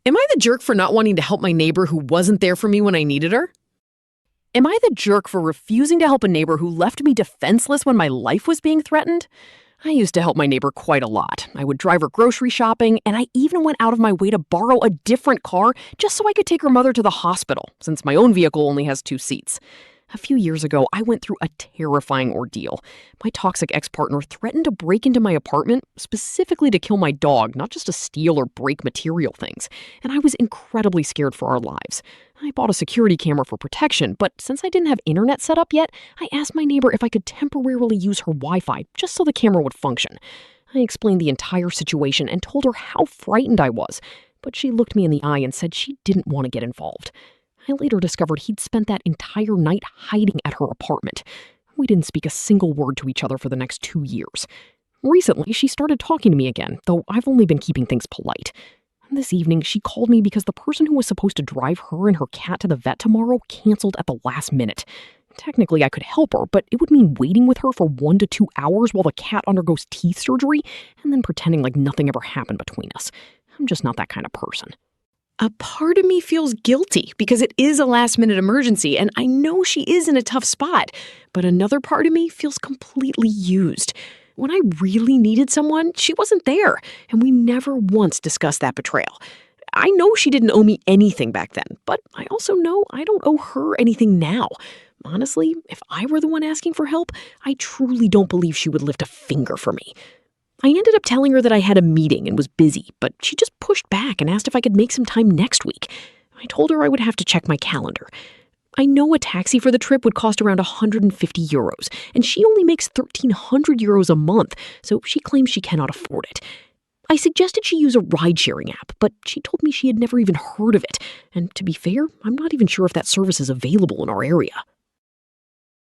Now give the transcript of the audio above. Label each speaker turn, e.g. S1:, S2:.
S1: Am I the jerk for not wanting to help my neighbor who wasn't there for me when I needed her? Am I the jerk for refusing to help a neighbor who left me defenseless when my life was being threatened? I used to help my neighbor quite a lot. I would drive her grocery shopping, and I even went out of my way to borrow a different car just so I could take her mother to the hospital, since my own vehicle only has 2 seats. A few years ago, I went through a terrifying ordeal. My toxic ex-partner threatened to break into my apartment, specifically to kill my dog, not just to steal or break material things. And I was incredibly scared for our lives. I bought a security camera for protection, but since I didn't have internet set up yet, I asked my neighbor if I could temporarily use her Wi-Fi just so the camera would function. I explained the entire situation and told her how frightened I was, but she looked me in the eye and said she didn't want to get involved. I later discovered he'd spent that entire night hiding at her apartment. We didn't speak a single word to each other for the next 2 years. Recently, she started talking to me again, though I've only been keeping things polite. This evening, she called me because the person who was supposed to drive her and her cat to the vet tomorrow canceled at the last minute. Technically, I could help her, but it would mean waiting with her for 1 to 2 hours while the cat undergoes teeth surgery and then pretending like nothing ever happened between us. I'm just not that kind of person. A part of me feels guilty because it is a last-minute emergency, and I know she is in a tough spot. But another part of me feels completely used. When I really needed someone, she wasn't there, and we never once discussed that betrayal. I know she didn't owe me anything back then, but I also know I don't owe her anything now. Honestly, if I were the one asking for help, I truly don't believe she would lift a finger for me. I ended up telling her that I had a meeting and was busy, but she just pushed back and asked if I could make some time next week. I told her I would have to check my calendar. I know a taxi for the trip would cost around 150 euros, and she only makes 1,300 euros a month, so she claims she cannot afford it. I suggested she use a ride-sharing app, but she told me she had never even heard of it, and to be fair, I'm not even sure if that service is available in our area.